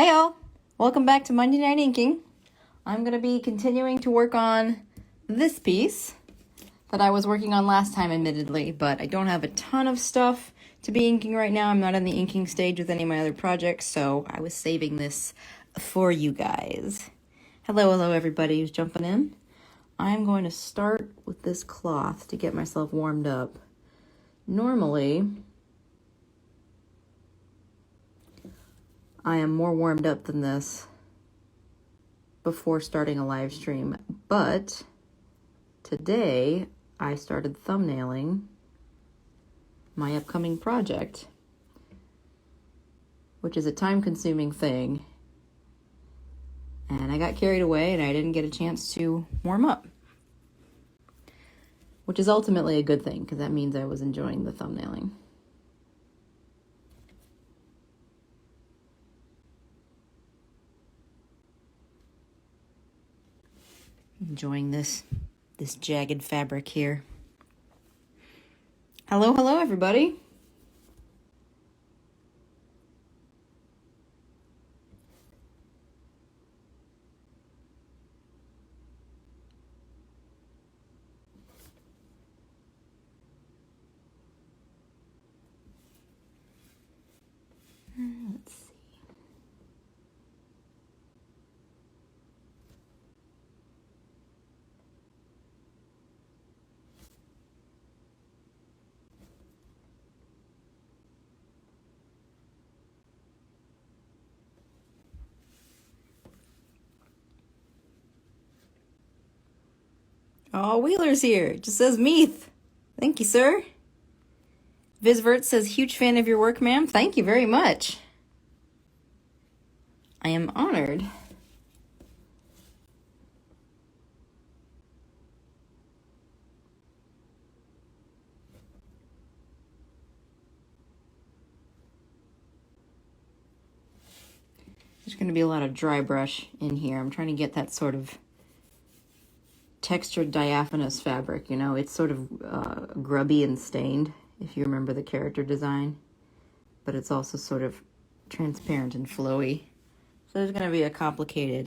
Heyo! Welcome back to Monday Night Inking. I'm going to be continuing to work on this piece that I was working on last time, admittedly, but I don't have a ton of stuff to be inking right now. I'm not in the inking stage with any of my other projects, so I was saving this for you guys. Hello everybody who's jumping in. I'm going to start with this cloth to get myself warmed up. Normally, I am more warmed up than this before starting a live stream, but today I started thumbnailing my upcoming project, which is a time-consuming thing, and I got carried away and I didn't get a chance to warm up, which is ultimately a good thing because that means I was enjoying the thumbnailing. Enjoying this jagged fabric here. Hello everybody. Let's see. Oh, Wheeler's here. It just says Meath. Thank you, sir. Visvert says, huge fan of your work, ma'am. Thank you very much. I am honored. There's going to be a lot of dry brush in here. I'm trying to get that sort of textured diaphanous fabric, you know. It's sort of grubby and stained, if you remember the character design, but it's also sort of transparent and flowy. So there's going to be a complicated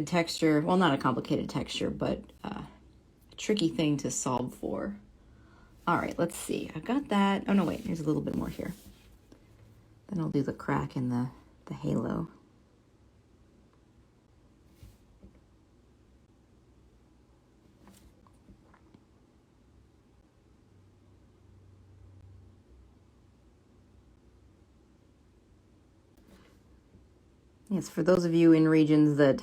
texture. Well, not a complicated texture, but a tricky thing to solve for. All right, let's see. I've got that. Oh, no, wait. There's a little bit more here. Then I'll do the crack in the halo. Yes, for those of you in regions that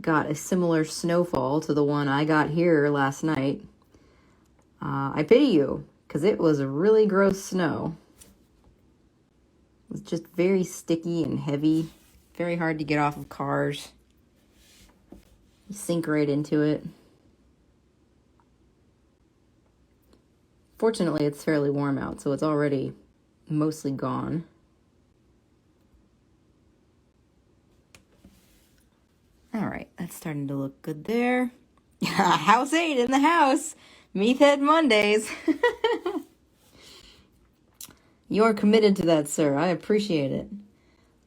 got a similar snowfall to the one I got here last night, I pity you, because it was a really gross snow. It was just very sticky and heavy, very hard to get off of cars. You sink right into it. Fortunately, it's fairly warm out, so it's already mostly gone. All right, that's starting to look good there. House 8 in the house. Meathead Mondays. You're committed to that, sir. I appreciate it.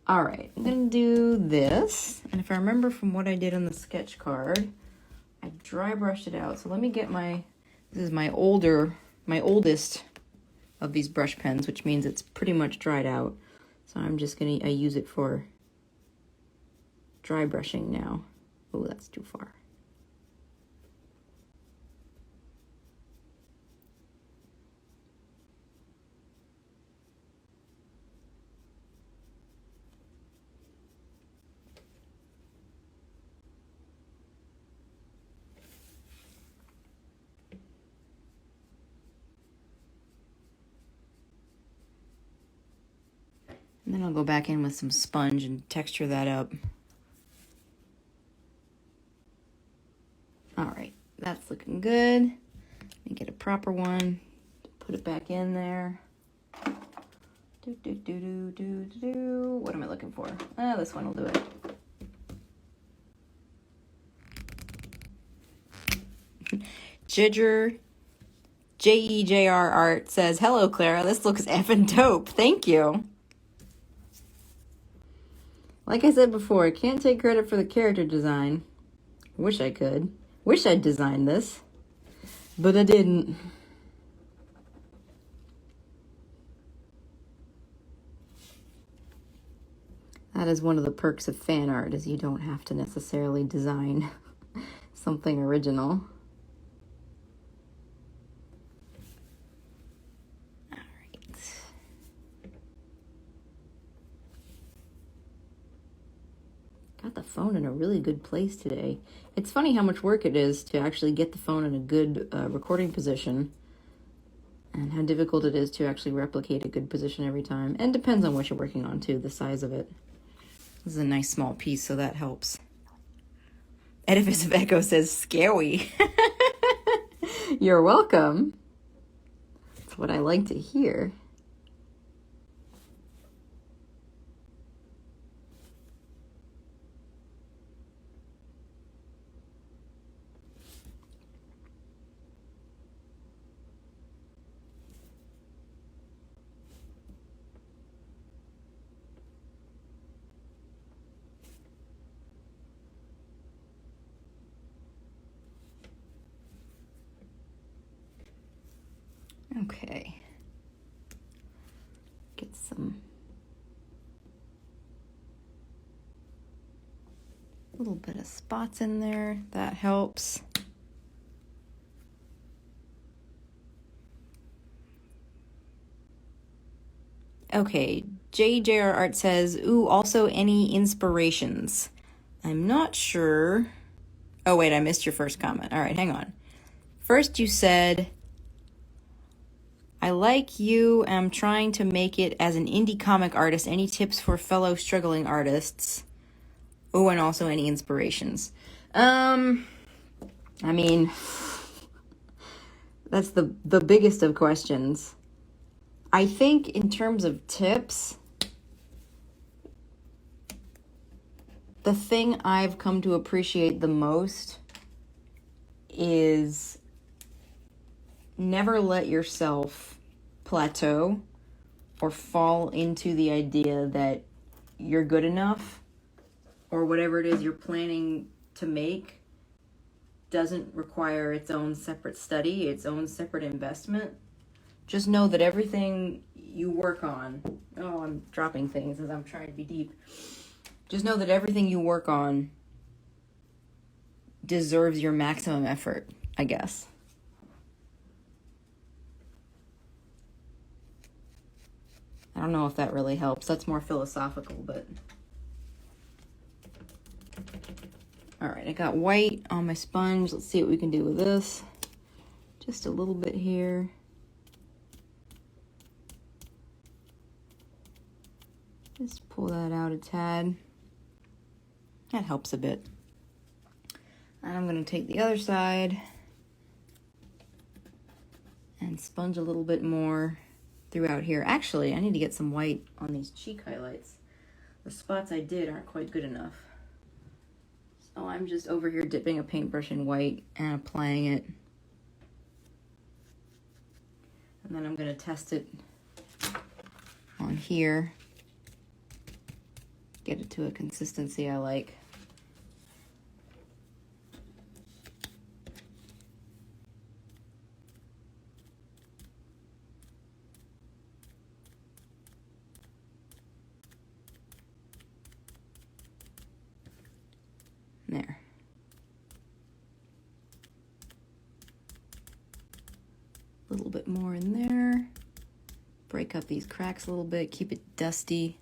All right, I'm going to do this. And if I remember from what I did on the sketch card, I dry brushed it out. So let me get this is my oldest of these brush pens, which means it's pretty much dried out. So I'm just going to use it for dry brushing now. Oh, that's too far. And then I'll go back in with some sponge and texture that up. All right, that's looking good. Let me get a proper one. Put it back in there. What am I looking for? This one will do it. Jejr Art says, hello, Clara. This looks effing dope. Thank you. Like I said before, I can't take credit for the character design. Wish I could. Wish I'd designed this, but I didn't. That is one of the perks of fan art, is you don't have to necessarily design something original. All right. Got the phone in a really good place today. It's funny how much work it is to actually get the phone in a good recording position, and how difficult it is to actually replicate a good position every time. And depends on what you're working on too, the size of it. This is a nice small piece, so that helps. Edifice of Echo says, scary. You're welcome. That's what I like to hear. Okay. Get some little bit of spots in there. That helps. Okay, JJR Art says, ooh, also any inspirations? I'm not sure. Oh, wait, I missed your first comment. All right, hang on. First, you said, I like you. I'm trying to make it as an indie comic artist. Any tips for fellow struggling artists? Oh, and also any inspirations? I mean, that's the biggest of questions. I think in terms of tips, the thing I've come to appreciate the most is never let yourself plateau or fall into the idea that you're good enough, or whatever it is you're planning to make doesn't require its own separate study, its own separate investment. Just know that everything you work on, oh, I'm dropping things as I'm trying to be deep. Just know that everything you work on deserves your maximum effort, I guess. I don't know if that really helps. That's more philosophical, but... All right, I got white on my sponge. Let's see what we can do with this. Just a little bit here. Just pull that out a tad. That helps a bit. And I'm going to take the other side and sponge a little bit more throughout here. Actually, I need to get some white on these cheek highlights. The spots I did aren't quite good enough. So I'm just over here dipping a paintbrush in white and applying it. And then I'm going to test it on here. Get it to a consistency I like. There. A little bit more in there. Break up these cracks a little bit, keep it dusty.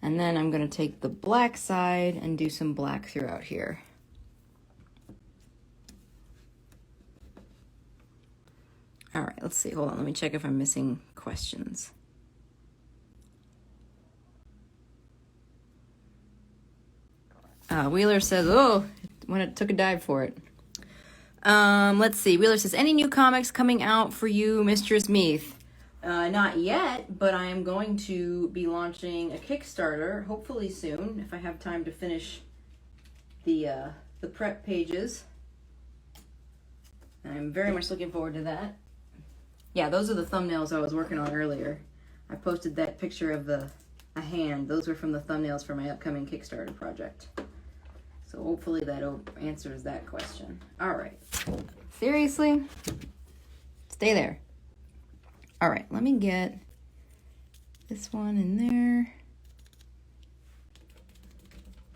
And then I'm going to take the black side and do some black throughout here. All right, let's see. Hold on, let me check if I'm missing questions. Wheeler says, oh, when it took a dive for it. Let's see. Wheeler says, any new comics coming out for you, Mistress Meath? Not yet, but I am going to be launching a Kickstarter, hopefully soon, if I have time to finish the prep pages. I'm very much looking forward to that. Yeah, those are the thumbnails I was working on earlier. I posted that picture of the a hand. Those were from the thumbnails for my upcoming Kickstarter project. So hopefully that answers that question. All right. Seriously? Stay there. All right, let me get this one in there.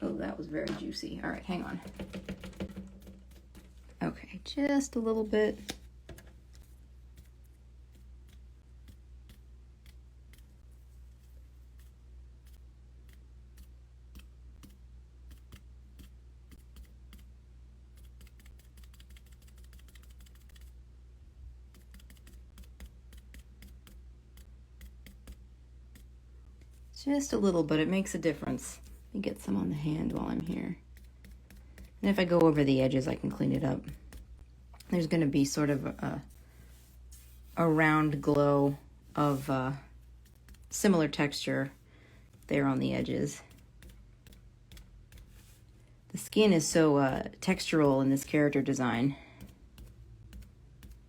Oh, that was very juicy. All right, hang on. Okay, just a little bit. Just a little bit, it makes a difference. Let me get some on the hand while I'm here. And if I go over the edges, I can clean it up. There's going to be sort of a round glow of similar texture there on the edges. The skin is so textural in this character design.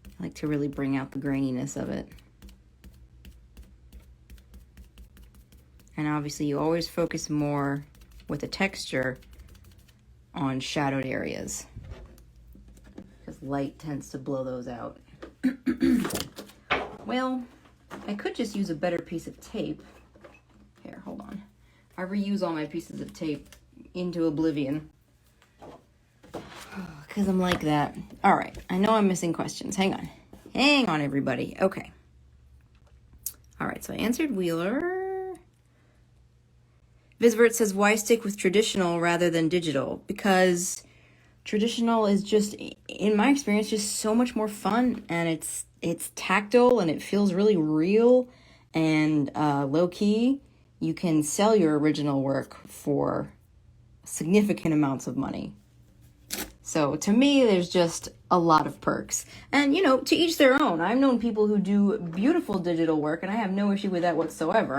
I like to really bring out the graininess of it. And obviously you always focus more with the texture on shadowed areas, because light tends to blow those out. Well, I could just use a better piece of tape. Here, hold on. I reuse all my pieces of tape into oblivion, because I'm like that. All right, I know I'm missing questions. Hang on, everybody. Okay. All right, so I answered Wheeler. Visvert says, why stick with traditional rather than digital? Because traditional is just, in my experience, just so much more fun, and it's tactile and it feels really real and low-key. You can sell your original work for significant amounts of money. So to me, there's just a lot of perks. And, you know, to each their own. I've known people who do beautiful digital work, and I have no issue with that whatsoever.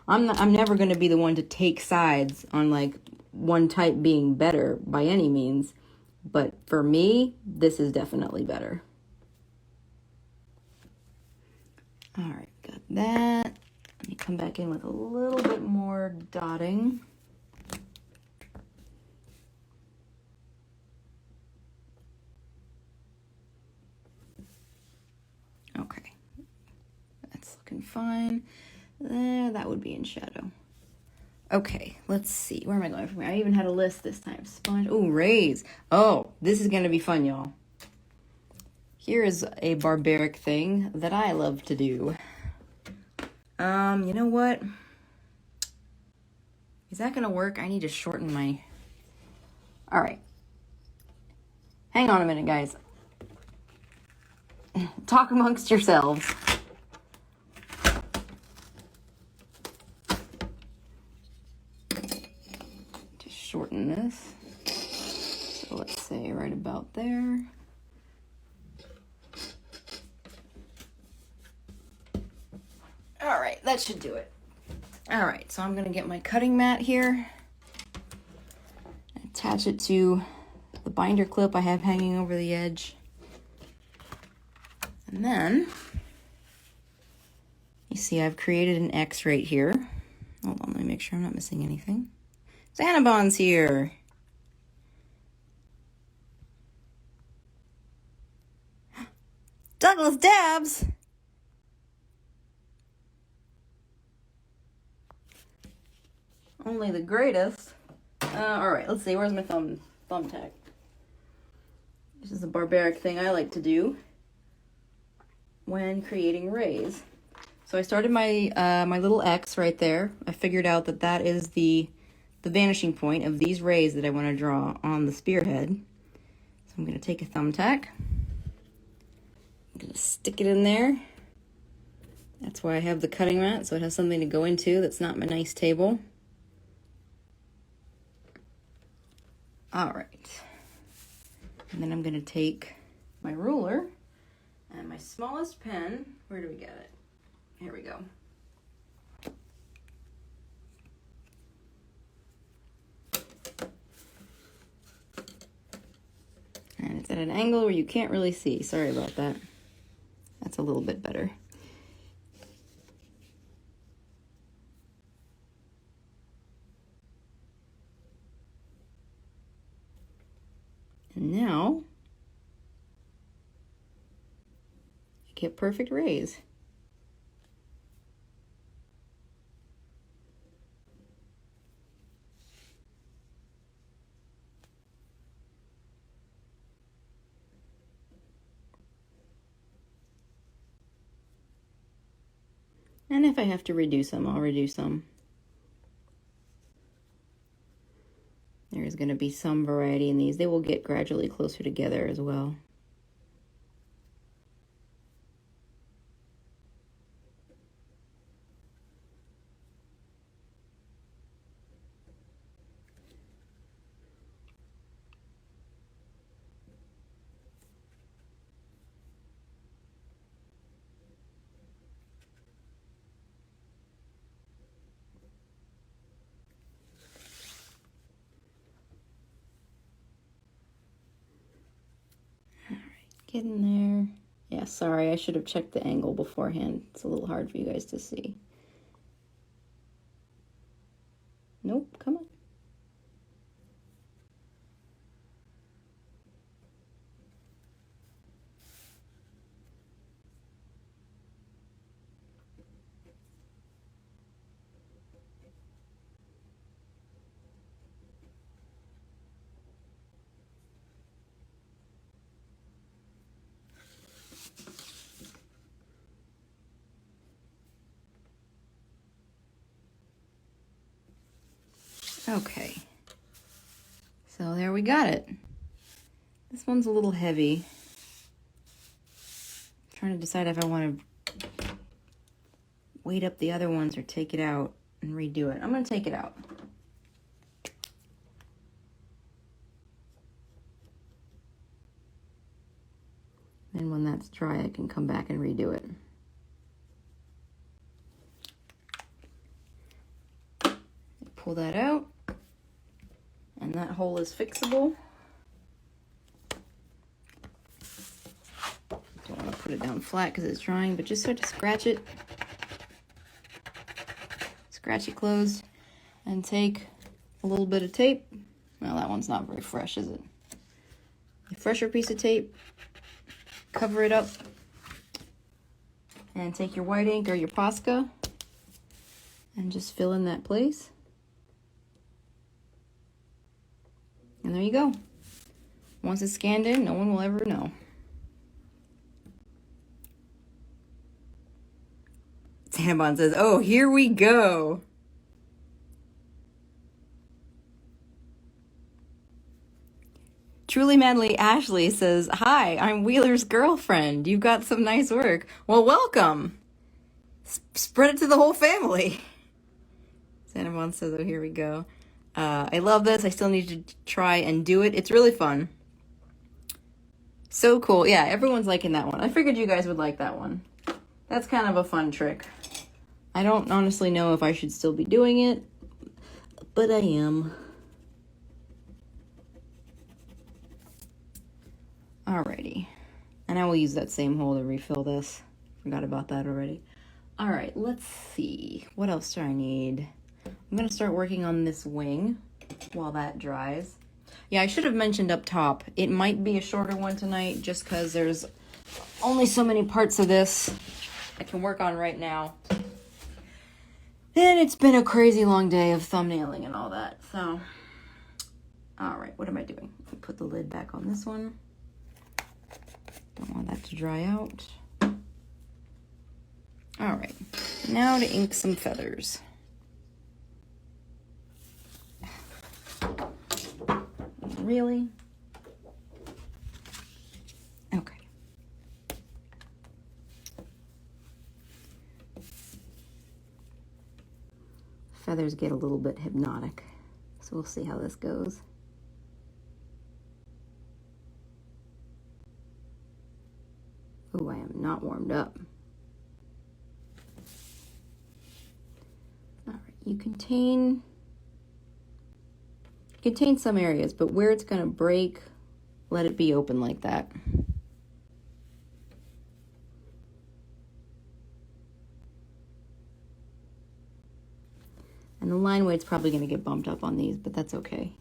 I'm never going to be the one to take sides on like one type being better by any means. But for me, this is definitely better. All right, got that. Let me come back in with a little bit more dotting. Okay, that's looking fine. There, that would be in shadow. Okay, let's see. Where am I going from here? I even had a list this time. Sponge. Oh, rays. Oh, this is going to be fun, y'all. Here is a barbaric thing that I love to do. You know what? Is that going to work? I need to shorten my... All right. Hang on a minute, guys. Talk amongst yourselves. Shorten this. So let's say right about there. All right, that should do it. All right, so I'm gonna get my cutting mat here, attach it to the binder clip I have hanging over the edge. And then, you see I've created an X right here. Hold on, let me make sure I'm not missing anything. Xanabon's here. Douglas Dabs. Only the greatest. All right, let's see. Where's my thumbtack? This is a barbaric thing I like to do when creating rays. So I started my my little X right there. I figured out that that is the vanishing point of these rays that I want to draw on the spearhead. So I'm going to take a thumbtack. I'm going to stick it in there. That's why I have the cutting mat, so it has something to go into that's not my nice table. All right. And then I'm going to take my ruler and my smallest pen. Where do we get it? Here we go. And it's at an angle where you can't really see. Sorry about that. That's a little bit better. And now I get perfect rays. And if I have to reduce them, I'll reduce them. There's going to be some variety in these. They will get gradually closer together as well. Get in there. Yeah, sorry, I should have checked the angle beforehand. It's a little hard for you guys to see. Nope, come on. Okay, so there we got it. This one's a little heavy. I'm trying to decide if I want to weight up the other ones or take it out and redo it. I'm going to take it out. And when that's dry, I can come back and redo it. Pull that out. And that hole is fixable. Don't want to put it down flat because it's drying, but just start to scratch it. Scratch it closed and take a little bit of tape. Well, that one's not very fresh, is it? A fresher piece of tape. Cover it up. And take your white ink or your Posca and just fill in that place. And there you go. Once it's scanned in, no one will ever know. Tannenbaum says, oh, here we go. Truly Madly Ashley says, hi, I'm Wheeler's girlfriend. You've got some nice work. Well, welcome. Spread it to the whole family. Tannenbaum says, oh, here we go. I love this. I still need to try and do it. It's really fun. So cool. Yeah, everyone's liking that one. I figured you guys would like that one. That's kind of a fun trick. I don't honestly know if I should still be doing it, but I am. Alrighty. And I will use that same hole to refill this. Forgot about that already. Alright, let's see. What else do I need? I'm going to start working on this wing while that dries. Yeah, I should have mentioned up top, it might be a shorter one tonight just because there's only so many parts of this I can work on right now. And it's been a crazy long day of thumbnailing and all that. So, alright, what am I doing? Put the lid back on this one. Don't want that to dry out. Alright, now to ink some feathers. Really? Okay. Feathers get a little bit hypnotic, so we'll see how this goes. Ooh, I am not warmed up. All right, you contain some areas, but where it's going to break, let it be open like that. And the line weight's probably going to get bumped up on these, but that's okay.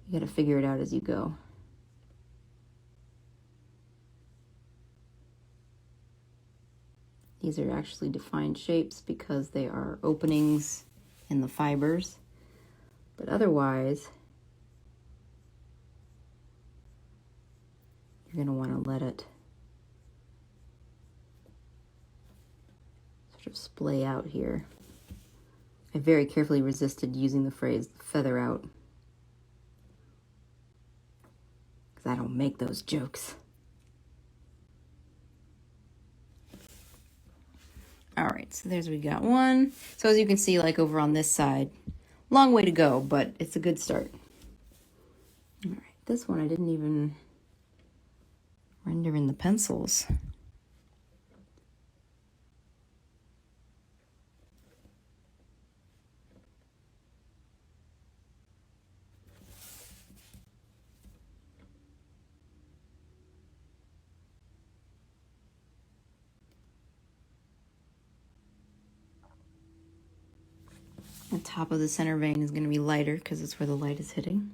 You got to figure it out as you go. These are actually defined shapes because they are openings in the fibers. But otherwise, you're going to want to let it sort of splay out here. I very carefully resisted using the phrase feather out because I don't make those jokes. All right, so there's, we got one. So as you can see, like over on this side, long way to go, but it's a good start. All right, this one I didn't even render in the pencils. The top of the center vein is going to be lighter because it's where the light is hitting.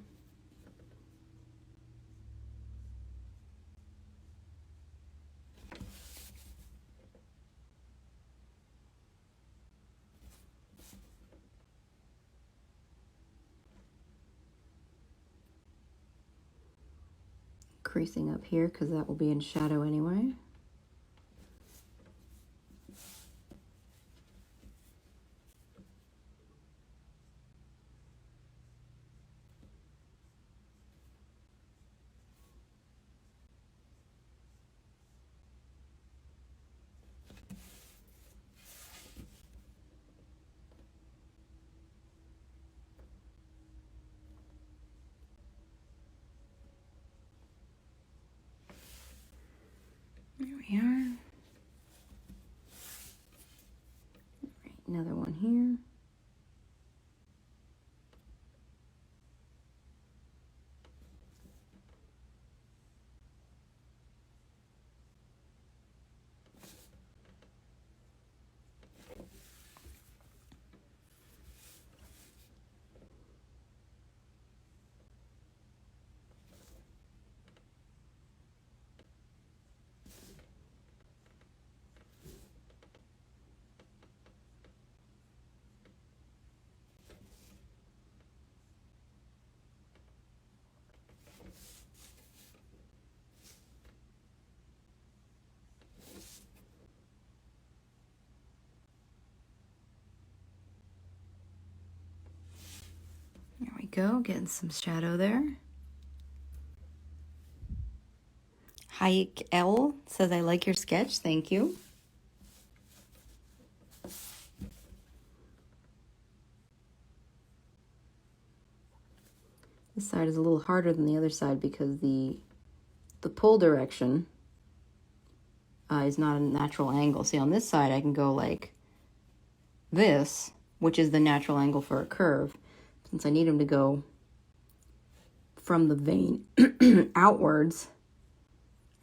Creasing up here because that will be in shadow anyway. There we are. All right, another one here. There we go, getting some shadow there. Hayek L says, I like your sketch, thank you. This side is a little harder than the other side because the pull direction is not a natural angle. See, on this side I can go like this, which is the natural angle for a curve. Since I need them to go from the vein outwards,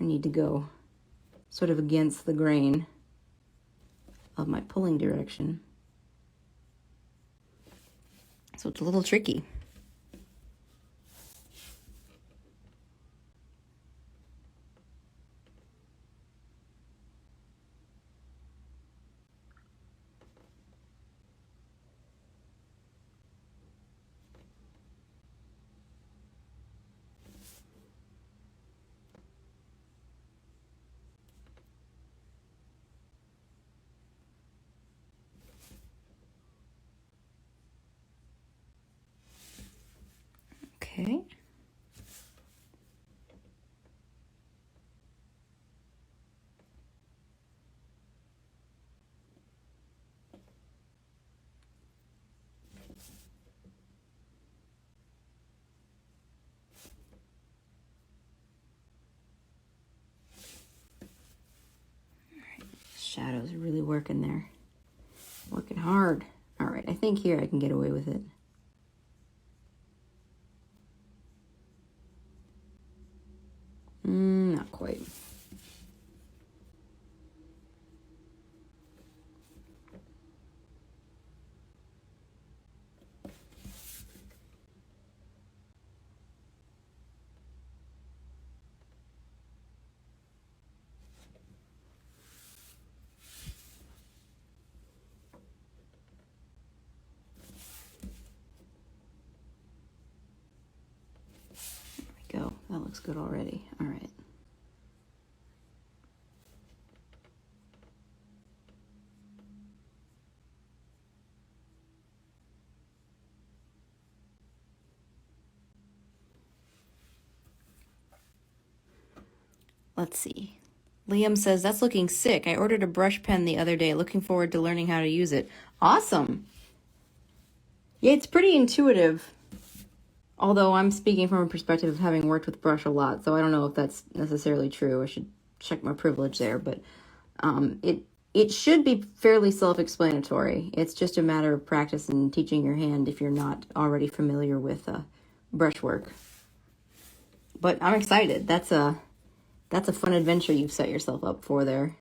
I need to go sort of against the grain of my pulling direction. So it's a little tricky. Okay. Shadows are really working there. Working hard. All right, I think here I can get away with it. Not quite. looks good already. All right. Let's see. Liam says, that's looking sick. I ordered a brush pen the other day. Looking forward to learning how to use it. Awesome. Yeah, it's pretty intuitive. Although I'm speaking from a perspective of having worked with brush a lot, so I don't know if that's necessarily true. I should check my privilege there, but it should be fairly self-explanatory. It's just a matter of practice and teaching your hand if you're not already familiar with brushwork. But I'm excited. That's a fun adventure you've set yourself up for there.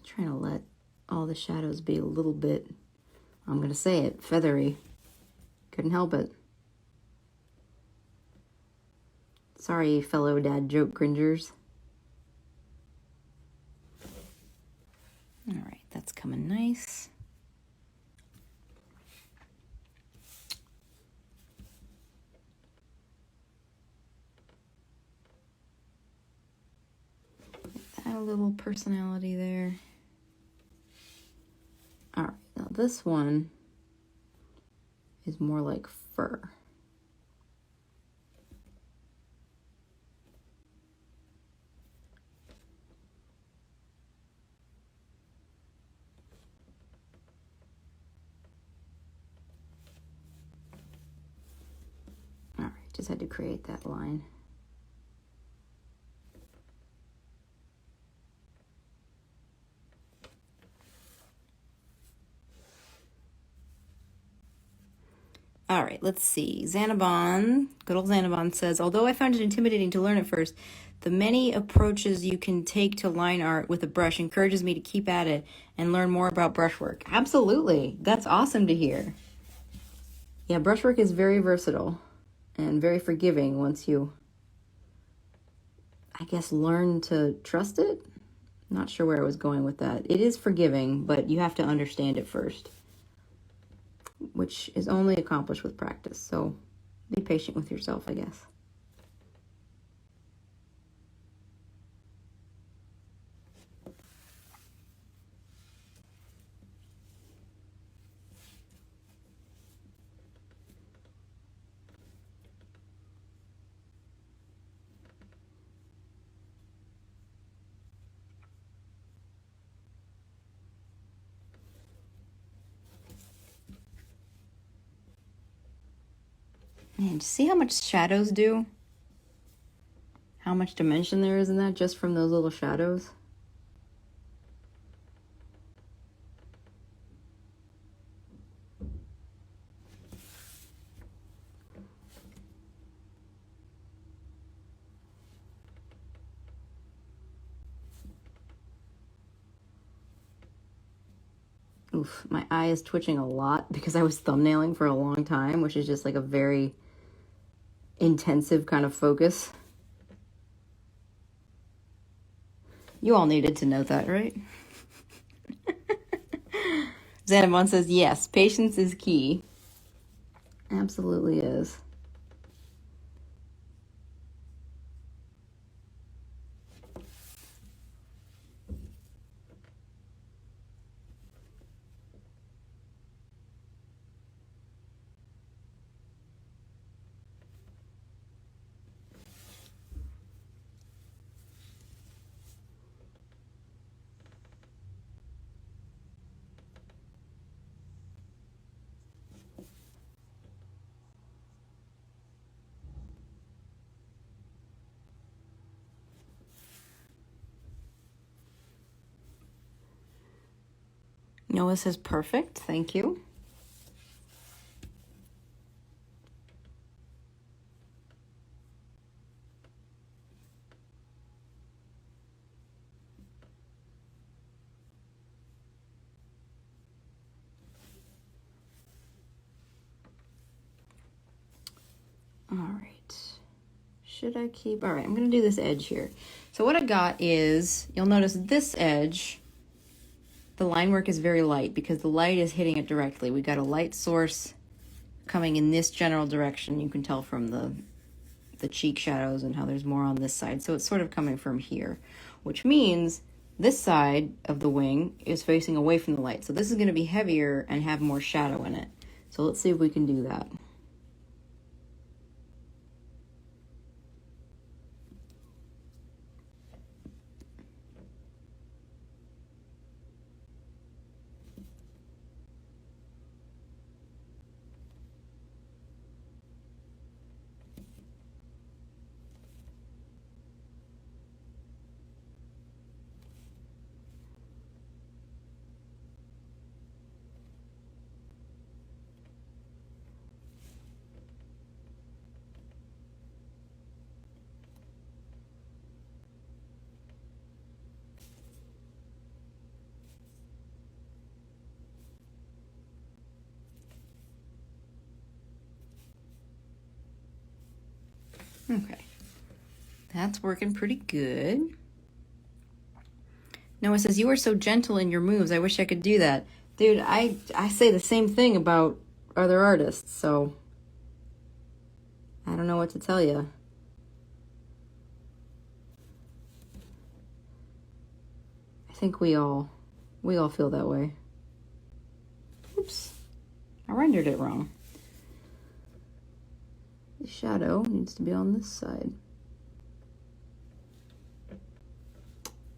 Trying to let all the shadows be a little bit, I'm going to say it, feathery. Couldn't help it. Sorry, fellow dad joke cringers. All right, that's coming nice. Add a little personality there. All right, now this one is more like fur. All right, just had to create that line. All right, let's see. Xanabon, good old Xanabon says, although I found it intimidating to learn at first, the many approaches you can take to line art with a brush encourages me to keep at it and learn more about brushwork. Absolutely. That's awesome to hear. Yeah, brushwork is very versatile and very forgiving once you, I guess, learn to trust it. Not sure where I was going with that. It is forgiving, but you have to understand it first, which is only accomplished with practice. So be patient with yourself, I guess. Man, see how much shadows do? How much dimension there is in that just from those little shadows? Oof, my eye is twitching a lot because I was thumbnailing for a long time, which is just like a very intensive kind of focus. You all needed to know that, right? Xanamon says, yes, patience is key. Absolutely is. Noah says perfect. Thank you. All right. Should I keep? All right, I'm going to do this edge here. So what I got is, you'll notice this edge, the line work is very light because the light is hitting it directly. We got a light source coming in this general direction. You can tell from the cheek shadows and how there's more on this side. So it's sort of coming from here, which means this side of the wing is facing away from the light. So this is going to be heavier and have more shadow in it. So let's see if we can do that. Okay, that's working pretty good. Noah says, you are so gentle in your moves. I wish I could do that. Dude, I say the same thing about other artists, so I don't know what to tell you. I think we all feel that way. Oops, I rendered it wrong. The shadow needs to be on this side.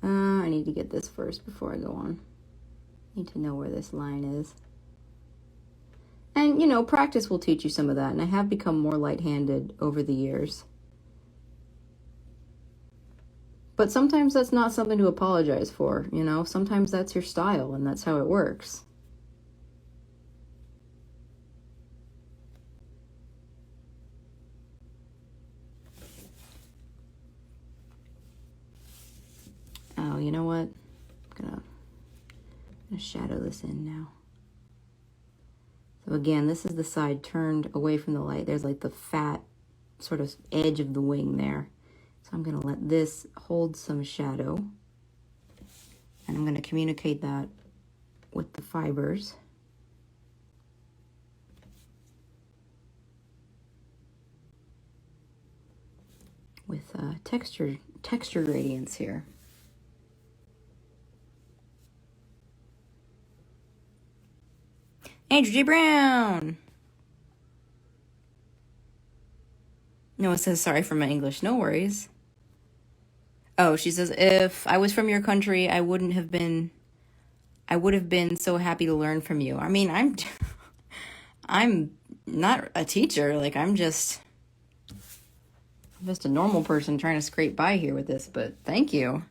I need to get this first before I go on. Need to know where this line is. And, you know, practice will teach you some of that, and I have become more light-handed over the years. But sometimes that's not something to apologize for, you know? Sometimes that's your style, and that's how it works. Oh, you know what? I'm gonna shadow this in now. So again, this is the side turned away from the light. There's like the fat sort of edge of the wing there. So I'm gonna let this hold some shadow. And I'm gonna communicate that with the fibers. With texture gradients here. Andrew J. Brown. Noah says, sorry for my English. No worries. Oh, she says, if I was from your country, I would have been so happy to learn from you. I mean, I'm not a teacher. Like, I'm just a normal person trying to scrape by here with this, but thank you.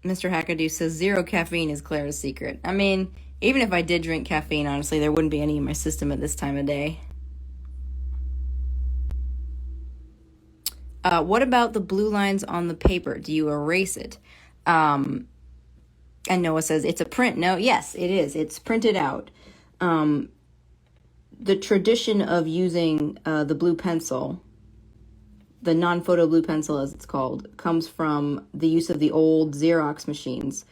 Mr. Hackadoo says, 0 caffeine is Clara's secret. I mean, even if I did drink caffeine, honestly, there wouldn't be any in my system at this time of day. What about the blue lines on the paper? Do you erase it? And Noah says, it's a print. No, yes, it is. It's printed out. The tradition of using the blue pencil, the non-photo blue pencil as it's called, comes from the use of the old Xerox machines,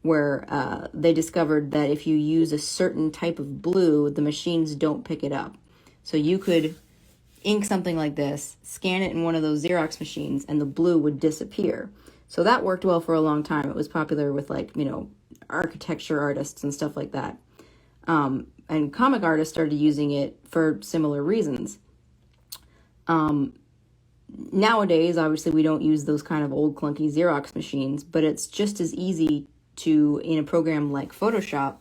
where they discovered that if you use a certain type of blue, the machines don't pick it up. So you could ink something like this, scan it in one of those Xerox machines, and the blue would disappear. So that worked well for a long time. It was popular with, like, you know, architecture artists and stuff like that. And comic artists started using it for similar reasons. Nowadays, obviously, we don't use those kind of old clunky Xerox machines, but it's just as easy to, in a program like Photoshop,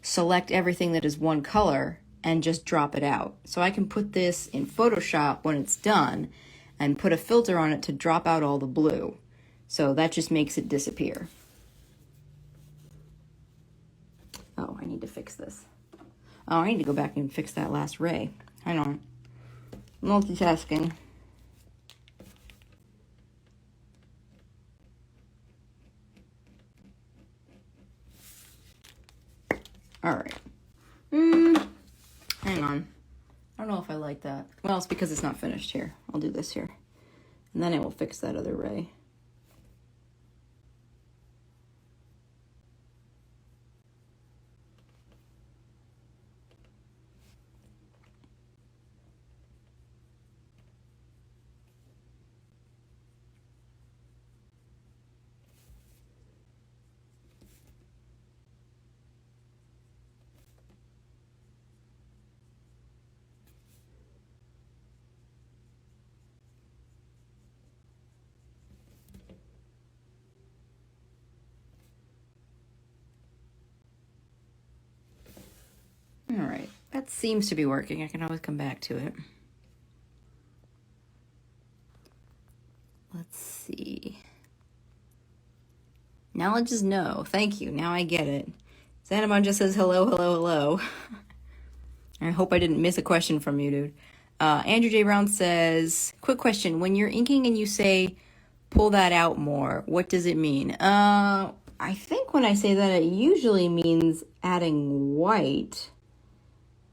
select everything that is one color and just drop it out. So I can put this in Photoshop when it's done and put a filter on it to drop out all the blue. So that just makes it disappear. Oh, I need to fix this. Oh, I need to go back and fix that last ray. Hang on. Multitasking. All right. Hang on. I don't know if I like that. Well, it's because it's not finished here. I'll do this here. And then it will fix that other ray. All right, that seems to be working. I can always come back to it. Let's see. Knowledge is no. Thank you. Now I get it. Xanamon just says hello, hello, hello. I hope I didn't miss a question from you, dude. Andrew J. Brown says, quick question. When you're inking and you say, pull that out more, what does it mean? I think when I say that, it usually means adding white.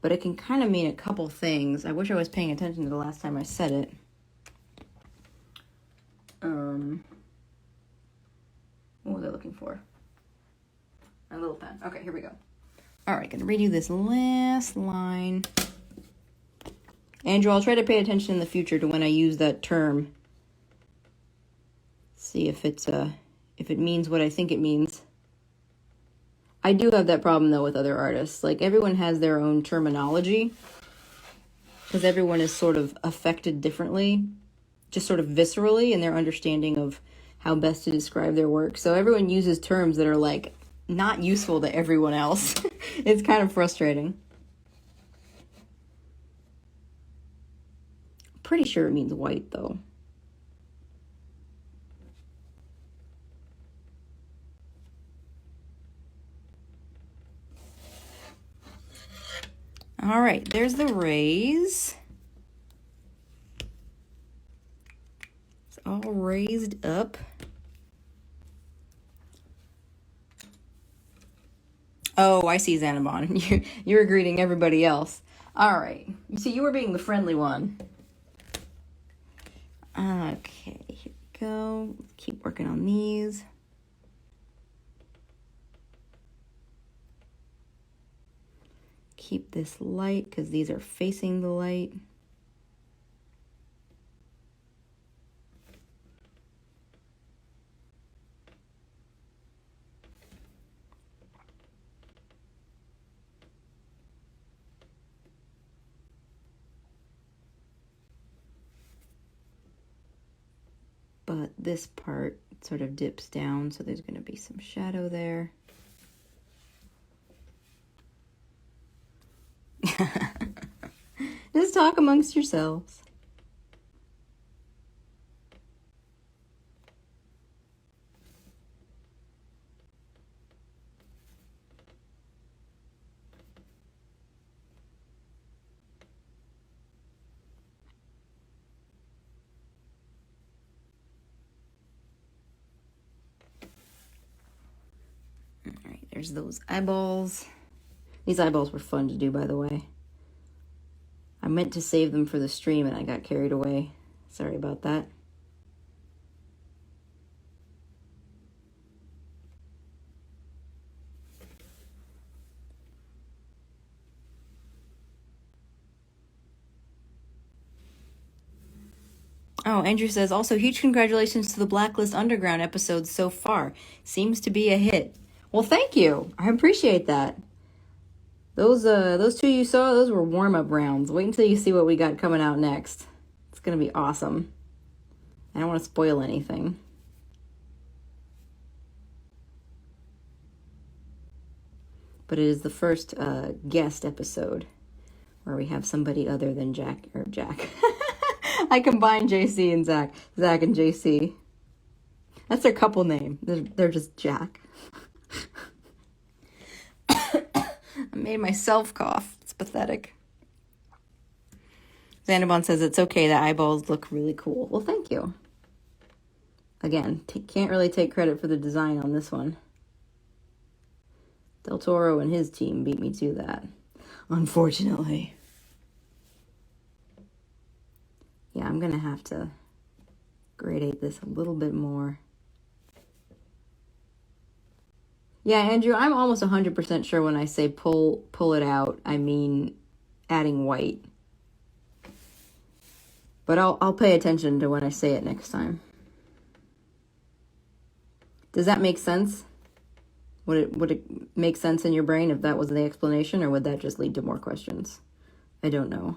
But it can kind of mean a couple things. I wish I was paying attention to the last time I said it. What was I looking for? My little pen. Okay, here we go. All right, gonna read you this last line. Andrew, I'll try to pay attention in the future to when I use that term. See if it means what I think it means. I do have that problem, though, with other artists. Like, everyone has their own terminology because everyone is sort of affected differently, just sort of viscerally in their understanding of how best to describe their work. So everyone uses terms that are, like, not useful to everyone else. It's kind of frustrating. Pretty sure it means white, though. All right, there's the rays. It's all raised up. Oh, I see, Xanamon. You're greeting everybody else. All right. So you were being the friendly one. Okay, here we go. Keep working on these. Keep this light because these are facing the light. But this part sort of dips down, so there's going to be some shadow there. Just talk amongst yourselves. All right, there's those eyeballs. These eyeballs were fun to do, by the way. I meant to save them for the stream and I got carried away. Sorry about that. Oh, Andrew says, also huge congratulations to the Blacklist Underground episodes so far. Seems to be a hit. Well, thank you. I appreciate that. Those two you saw, those were warm-up rounds. Wait until you see what we got coming out next. It's going to be awesome. I don't want to spoil anything. But it is the first guest episode where we have somebody other than Jack. I combined JC and Zach. Zach and JC. That's their couple name. They're just Jack. I made myself cough. It's pathetic. Xanabon says it's okay. The eyeballs look really cool. Well, thank you. Again, can't really take credit for the design on this one. Del Toro and his team beat me to that, unfortunately. Yeah, I'm going to have to gradate this a little bit more. Yeah, Andrew, I'm almost 100% sure when I say pull it out, I mean adding white. But I'll pay attention to when I say it next time. Does that make sense? Would it make sense in your brain if that was the explanation, or would that just lead to more questions? I don't know.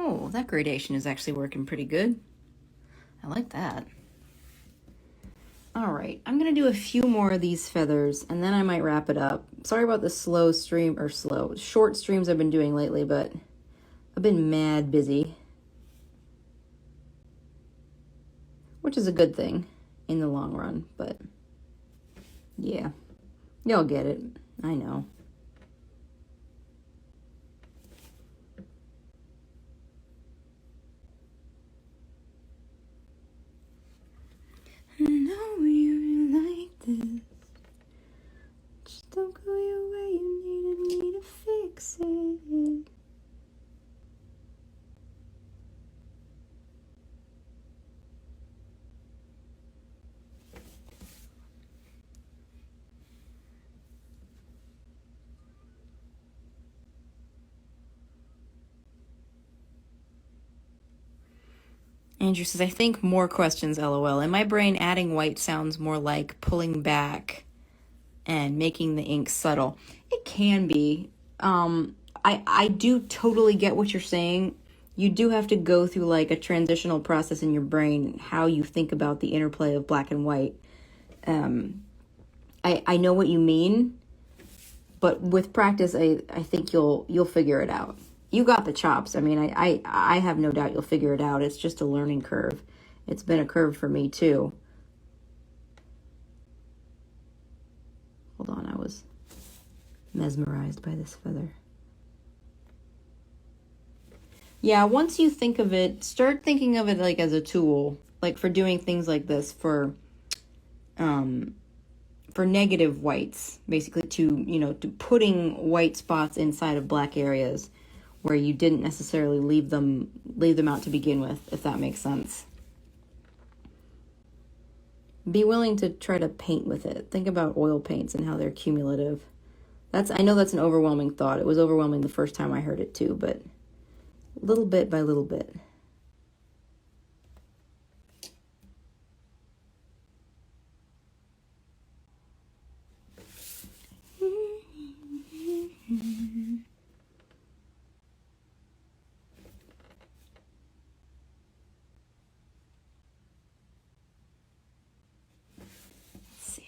Oh, that gradation is actually working pretty good. I like that. All right, I'm going to do a few more of these feathers, and then I might wrap it up. Sorry about the short streams I've been doing lately, but I've been mad busy. Which is a good thing in the long run, but yeah, y'all get it. I know. No, you like this. Just don't go your way, you needed me to fix it. Andrew says, I think more questions, LOL. In my brain, adding white sounds more like pulling back and making the ink subtle. It can be. I do totally get what you're saying. You do have to go through like a transitional process in your brain, how you think about the interplay of black and white. I know what you mean, but with practice, I think you'll figure it out. You got the chops. I mean, I have no doubt you'll figure it out. It's just a learning curve. It's been a curve for me too. Hold on, I was mesmerized by this feather. Yeah, once you think of it, start thinking of it like as a tool, like for doing things like this for negative whites, basically to putting white spots inside of black areas where you didn't necessarily leave them out to begin with, if that makes sense. Be willing to try to paint with it. Think about oil paints and how they're cumulative. I know that's an overwhelming thought. It was overwhelming the first time I heard it too, but little bit by little bit.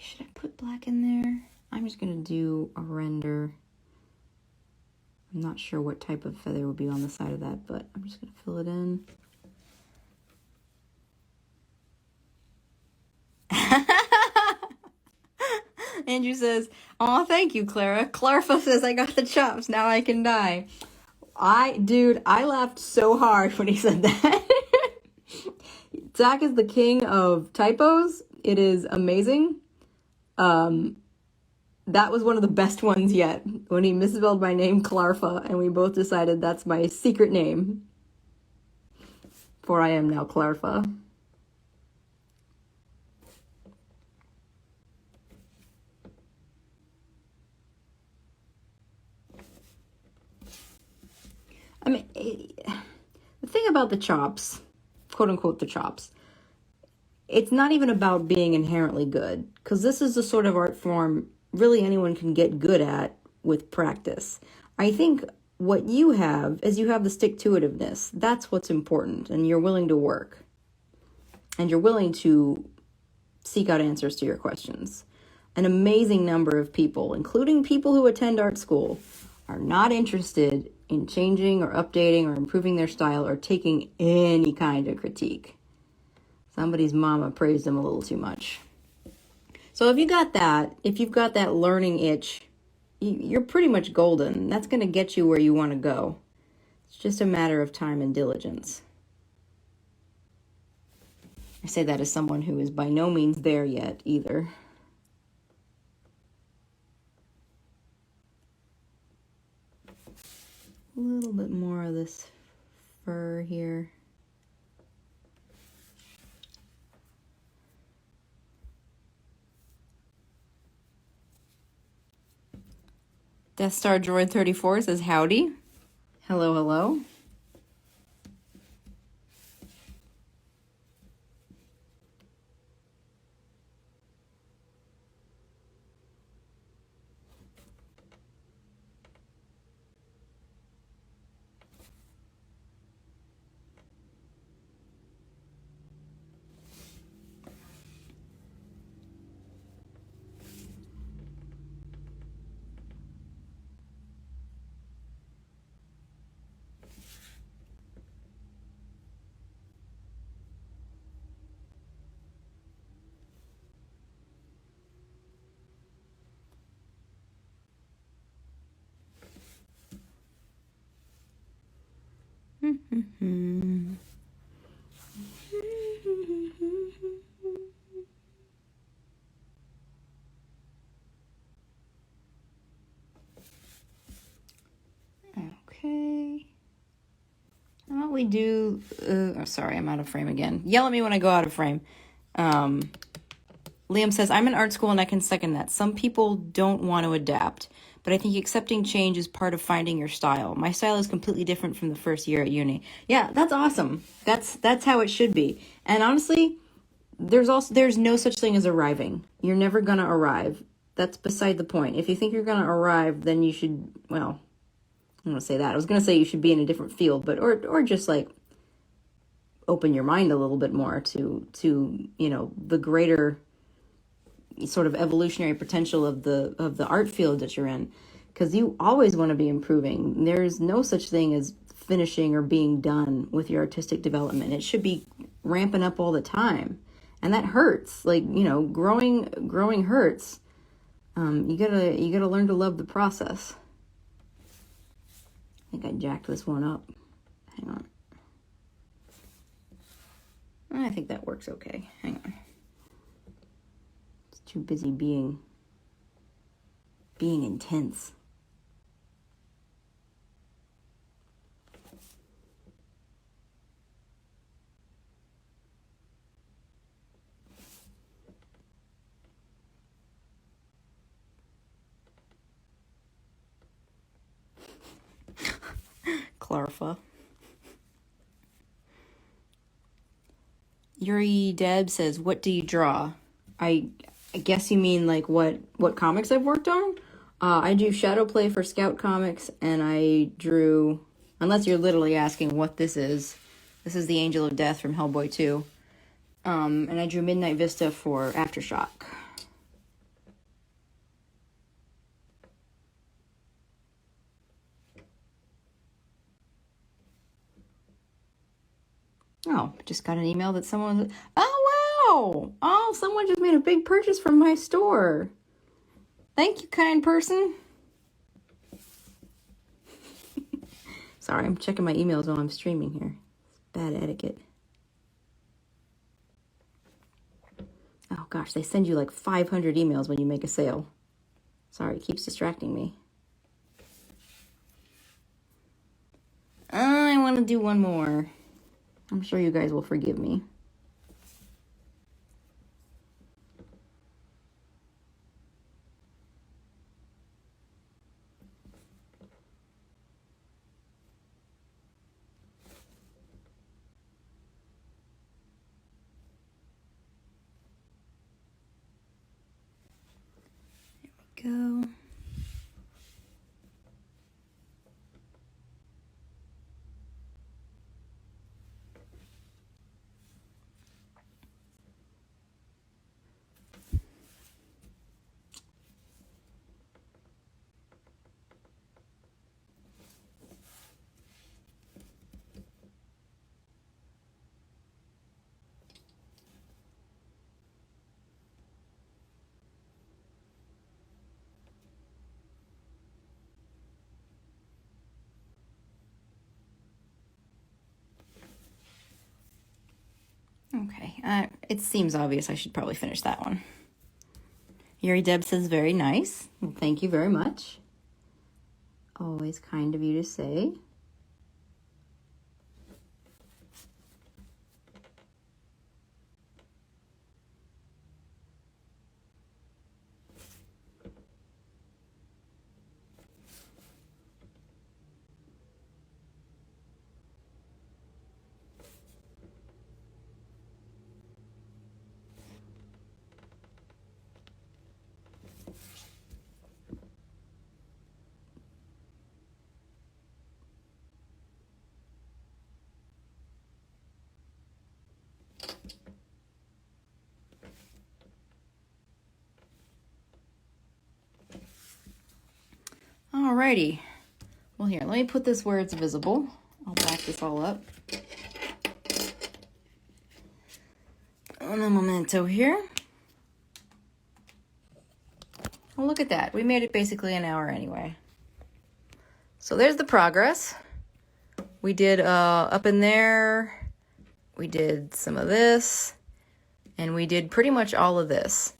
Should I put black in there? I'm just going to do a render. I'm not sure what type of feather will be on the side of that, but I'm just going to fill it in. Andrew says, "Aw, thank you, Clara." Clarfa says, "I got the chops. Now I can die." Dude, I laughed so hard when he said that. Zach is the king of typos. It is amazing. That was one of the best ones yet, when he misspelled my name, Clarfa, and we both decided that's my secret name. For I am now Clarfa. I mean, the thing about the chops, quote unquote, the chops, it's not even about being inherently good, because this is the sort of art form really anyone can get good at with practice. I think what you have is you have the stick-to-itiveness. That's what's important, and you're willing to work. And you're willing to seek out answers to your questions. An amazing number of people, including people who attend art school, are not interested in changing or updating or improving their style or taking any kind of critique. Somebody's mama praised them a little too much. So if you've got that learning itch, you're pretty much golden. That's going to get you where you want to go. It's just a matter of time and diligence. I say that as someone who is by no means there yet either. A little bit more of this fur here. Death Star Droid 34 says howdy. Hello, hello. Okay. How about we do... oh, sorry, I'm out of frame again. Yell at me when I go out of frame. Liam says, I'm in art school and I can second that. Some people don't want to adapt, but I think accepting change is part of finding your style. My style is completely different from the first year at uni. Yeah, that's awesome. That's how it should be. And honestly, there's no such thing as arriving. You're never gonna arrive. That's beside the point. If you think you're gonna arrive, then you should, well, I'm gonna say that. I was gonna say you should be in a different field, but or just like open your mind a little bit more to the greater sort of evolutionary potential of the art field that you're in, because you always want to be improving. There's no such thing as finishing or being done with your artistic development. It should be ramping up all the time, and that hurts. Like, growing hurts. You gotta learn to love the process. I think I jacked this one up. Hang on. I think that works okay. Hang on. Too busy being intense. Clarfa. Yuri Deb says, what do you draw? I guess you mean like what comics I've worked on? I do shadow play for Scout Comics, and I drew, unless you're literally asking what this is the Angel of Death from Hellboy 2. And I drew Midnight Vista for Aftershock. Oh, just got an email that someone... Oh, wow! Oh, someone just made a big purchase from my store. Thank you, kind person. Sorry, I'm checking my emails while I'm streaming here. Bad etiquette. Oh, gosh, they send you like 500 emails when you make a sale. Sorry, it keeps distracting me. I want to do one more. I'm sure you guys will forgive me. Okay, it seems obvious I should probably finish that one. Yuri Deb says, very nice. Well, thank you very much. Always kind of you to say. Alrighty. Well, here, let me put this where it's visible. I'll back this all up. And a memento here. Well, look at that. We made it basically an hour anyway. So there's the progress. We did up in there. We did some of this. And we did pretty much all of this.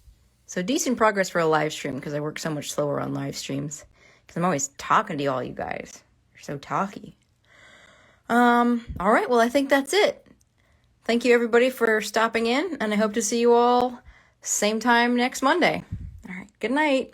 So decent progress for a live stream because I work so much slower on live streams. Because I'm always talking to all you guys. You're so talky. All right, well, I think that's it. Thank you, everybody, for stopping in. And I hope to see you all same time next Monday. All right, good night.